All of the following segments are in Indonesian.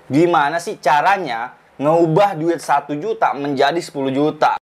Gimana sih caranya ngeubah duit 1 juta menjadi 10 juta?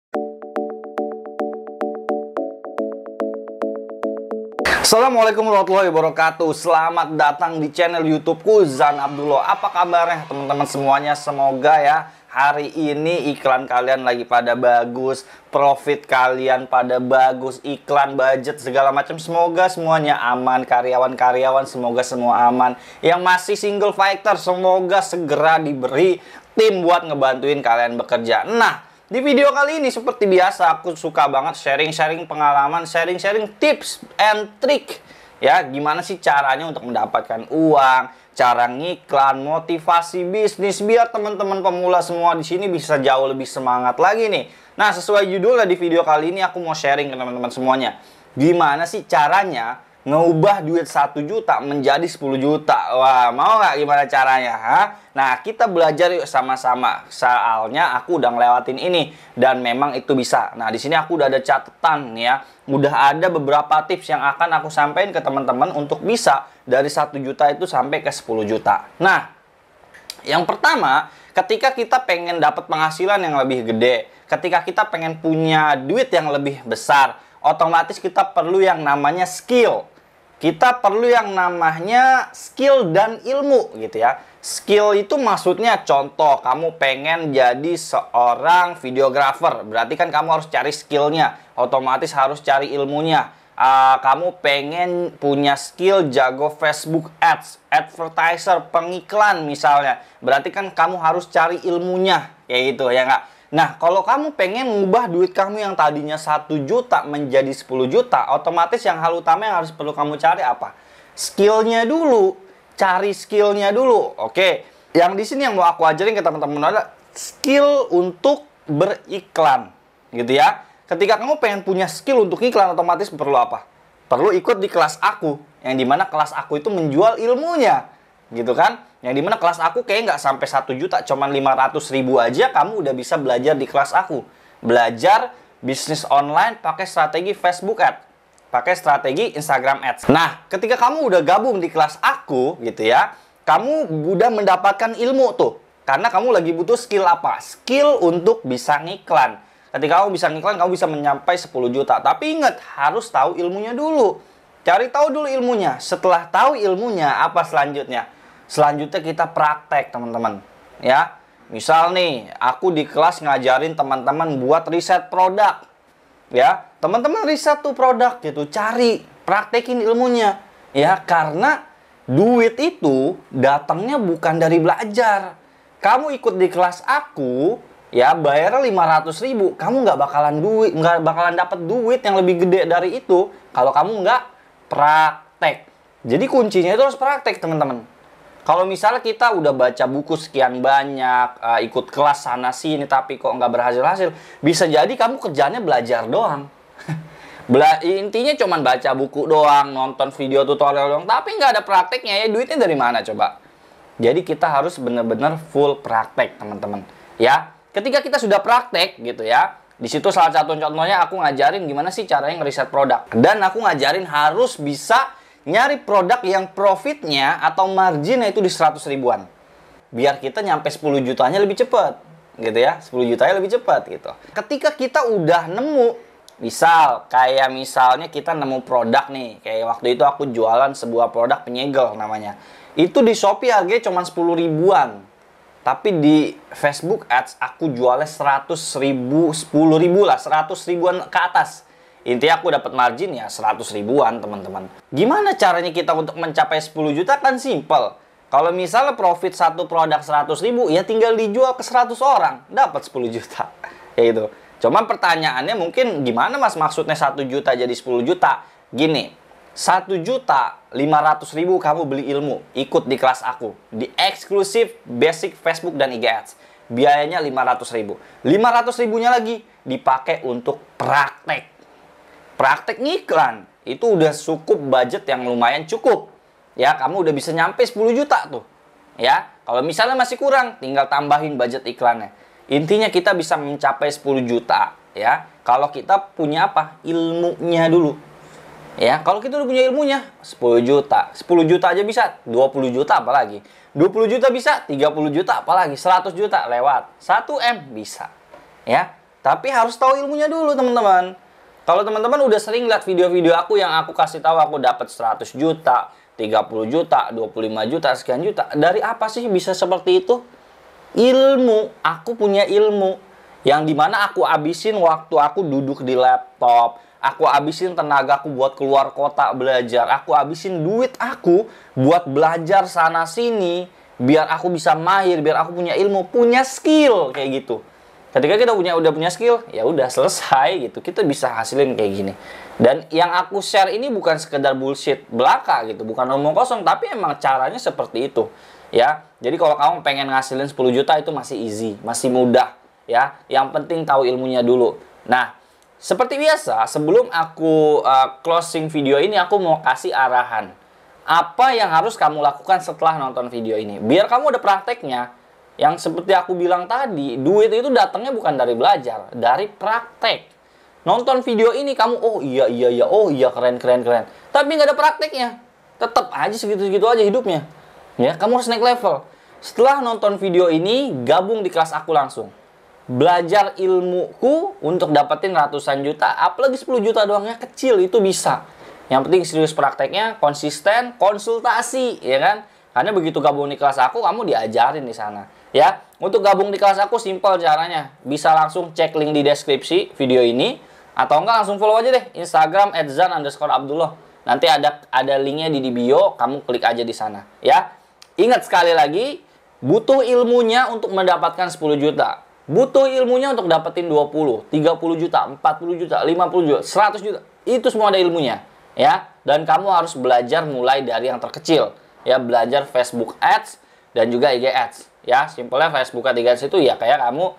Assalamualaikum warahmatullahi wabarakatuh. Selamat datang di channel YouTubeku, Zan Abdullah. Apa kabarnya teman-teman semuanya? Semoga ya hari ini iklan kalian lagi pada bagus, profit kalian pada bagus, iklan, budget, segala macam. Semoga semuanya aman, karyawan-karyawan semoga semua aman. Yang masih single fighter semoga segera diberi tim buat ngebantuin kalian bekerja. Nah, di video kali ini seperti biasa aku suka banget sharing-sharing pengalaman, sharing-sharing tips and trick ya, gimana sih caranya untuk mendapatkan uang, cara ngiklan, motivasi bisnis biar teman-teman pemula semua di sini bisa jauh lebih semangat lagi nih. Nah, sesuai judulnya di video kali ini aku mau sharing ke teman-teman semuanya. Gimana sih caranya ngeubah duit 1 juta menjadi 10 juta. Wah, mau nggak gimana caranya? Ha? Nah, kita belajar yuk sama-sama. Soalnya aku udah ngelewatin ini dan memang itu bisa. Nah, di sini aku udah ada catatan ya. Udah ada beberapa tips yang akan aku sampaikan ke teman-teman untuk bisa dari 1 juta itu sampai ke 10 juta. Nah, yang pertama, ketika kita pengen dapat penghasilan yang lebih gede, ketika kita pengen punya duit yang lebih besar, otomatis kita perlu yang namanya skill. Kita perlu yang namanya skill dan ilmu gitu ya. Skill itu maksudnya contoh kamu pengen jadi seorang videographer, berarti kan kamu harus cari skillnya, otomatis harus cari ilmunya. Kamu pengen punya skill jago Facebook Ads, advertiser, pengiklan misalnya, berarti kan kamu harus cari ilmunya, kayak gitu ya nggak? Nah, kalau kamu pengen ngubah duit kamu yang tadinya 1 juta menjadi 10 juta, otomatis yang hal utama yang harus perlu kamu cari apa? Skillnya dulu. Cari skillnya dulu. Oke, yang di sini yang mau aku ajarin ke teman-teman adalah skill untuk beriklan. Gitu ya. Ketika kamu pengen punya skill untuk iklan, otomatis perlu apa? Perlu ikut di kelas aku. Yang dimana kelas aku itu menjual ilmunya. Gitu kan? Yang dimana kelas aku kayak nggak sampai 1 juta, cuman 500.000 aja kamu udah bisa belajar di kelas aku. Belajar bisnis online pakai strategi Facebook Ads, pakai strategi Instagram Ads. Nah, ketika kamu udah gabung di kelas aku gitu ya, kamu udah mendapatkan ilmu tuh. Karena kamu lagi butuh skill apa? Skill untuk bisa ngiklan. Ketika kamu bisa ngiklan, kamu bisa mencapai 10 juta. Tapi ingat, harus tahu ilmunya dulu. Cari tahu dulu ilmunya. Setelah tahu ilmunya, apa selanjutnya? Selanjutnya kita praktek, teman-teman. Ya, misal nih, aku di kelas ngajarin teman-teman buat riset produk. Ya, teman-teman riset tuh produk gitu, cari, praktekin ilmunya. Ya, karena duit itu datangnya bukan dari belajar. Kamu ikut di kelas aku, ya bayarnya 500.000, kamu nggak bakalan dapat duit yang lebih gede dari itu kalau kamu nggak praktek. Jadi kuncinya itu harus praktek, teman-teman. Kalau misalnya kita udah baca buku sekian banyak, ikut kelas sana sini, tapi kok nggak berhasil-hasil, bisa jadi kamu kerjanya belajar doang. Intinya cuman baca buku doang, nonton video tutorial doang, tapi nggak ada prakteknya, ya duitnya dari mana coba? Jadi kita harus bener-bener full praktek, teman-teman. Ya, ketika kita sudah praktek gitu ya, di situ salah satu contohnya aku ngajarin gimana sih caranya ngeriset produk. Dan aku ngajarin harus bisa nyari produk yang profitnya atau marginnya itu di 100 ribuan. Biar kita nyampe 10 jutanya lebih cepat. Gitu ya, 10 jutanya lebih cepat gitu. Ketika kita udah nemu, misalnya kita nemu produk nih. Kayak waktu itu aku jualan sebuah produk penyegel namanya. Itu di Shopee harganya cuma 10 ribuan. Tapi di Facebook Ads aku jualnya 100 ribu, 10 ribu lah, 100 ribuan ke atas. Intinya aku dapat margin ya 100 ribuan, teman-teman. Gimana caranya kita untuk mencapai 10 juta? Kan simple. Kalau misalnya profit satu produk 100 ribu, ya tinggal dijual ke 100 orang. Dapat 10 juta. Ya itu. Cuman pertanyaannya mungkin gimana mas maksudnya 1 juta jadi 10 juta? Gini, 1 juta 500 ribu kamu beli ilmu. Ikut di kelas aku. Di eksklusif basic Facebook dan IG Ads. Biayanya 500 ribu. 500 ribunya lagi dipakai untuk praktek. Praktek ngiklan, itu udah cukup budget yang lumayan cukup. Ya, kamu udah bisa nyampe 10 juta tuh. Ya, kalau misalnya masih kurang, tinggal tambahin budget iklannya. Intinya kita bisa mencapai 10 juta. Ya, kalau kita punya apa? Ilmunya dulu. Ya, kalau kita udah punya ilmunya, 10 juta. 10 juta aja bisa, 20 juta apalagi. 20 juta bisa, 30 juta apalagi. 100 juta lewat. 1 M bisa. Ya, tapi harus tahu ilmunya dulu, teman-teman. Kalau teman-teman udah sering lihat video-video aku yang aku kasih tahu aku dapat 100 juta, 30 juta, 25 juta, sekian juta. Dari apa sih bisa seperti itu? Ilmu. Aku punya ilmu. Yang dimana aku abisin waktu aku duduk di laptop. Aku habisin tenagaku buat keluar kota belajar. Aku habisin duit aku buat belajar sana sini. Biar aku bisa mahir, biar aku punya ilmu, punya skill kayak gitu. Ketika kita udah punya skill, ya udah selesai gitu. Kita bisa hasilin kayak gini. Dan yang aku share ini bukan sekedar bullshit belaka gitu, bukan omong kosong, tapi emang caranya seperti itu. Ya. Jadi kalau kamu pengen ngasilin 10 juta itu masih easy, masih mudah ya. Yang penting tahu ilmunya dulu. Nah, seperti biasa, sebelum aku closing video ini, aku mau kasih arahan. Apa yang harus kamu lakukan setelah nonton video ini? Biar kamu ada prakteknya. Yang seperti aku bilang tadi, duit itu datangnya bukan dari belajar, dari praktek. Nonton video ini kamu, oh iya, keren. Tapi nggak ada prakteknya. Tetap aja segitu-segitu aja hidupnya. Ya, kamu harus naik level. Setelah nonton video ini, gabung di kelas aku langsung. Belajar ilmuku untuk dapetin ratusan juta, apalagi 10 juta doangnya kecil, itu bisa. Yang penting serius prakteknya, konsisten, konsultasi, ya kan? Karena begitu gabung di kelas aku, kamu diajarin di sana, ya. Untuk gabung di kelas aku simple caranya. Bisa langsung cek link di deskripsi video ini, atau enggak langsung follow aja deh Instagram @zan_abdullah. Nanti ada linknya di bio, kamu klik aja di sana, ya. Ingat sekali lagi, butuh ilmunya untuk mendapatkan 10 juta. Butuh ilmunya untuk dapetin 20, 30 juta, 40 juta, 50 juta, 100 juta. Itu semua ada ilmunya, ya. Dan kamu harus belajar mulai dari yang terkecil, ya. Belajar Facebook Ads dan juga IG Ads, ya. Simpelnya Facebook Ads itu ya kayak kamu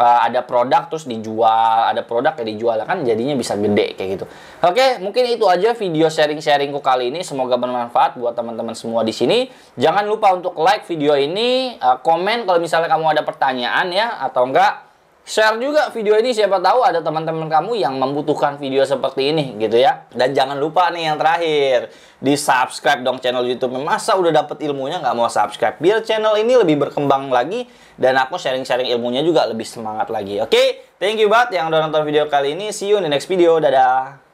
ada produk terus dijual, ada produk yang dijual, kan jadinya bisa gede kayak gitu. Oke, mungkin itu aja video sharing-sharingku kali ini. Semoga bermanfaat buat teman-teman semua di sini. Jangan lupa untuk like video ini, komen kalau misalnya kamu ada pertanyaan ya, atau enggak share juga video ini, siapa tahu ada teman-teman kamu yang membutuhkan video seperti ini gitu ya. Dan jangan lupa nih yang terakhir, di subscribe dong channel YouTube. Masa udah dapet ilmunya nggak mau subscribe? Biar channel ini lebih berkembang lagi dan aku sharing-sharing ilmunya juga lebih semangat lagi. Oke, thank you banget yang udah nonton video kali ini. See you in the next video. Dadah.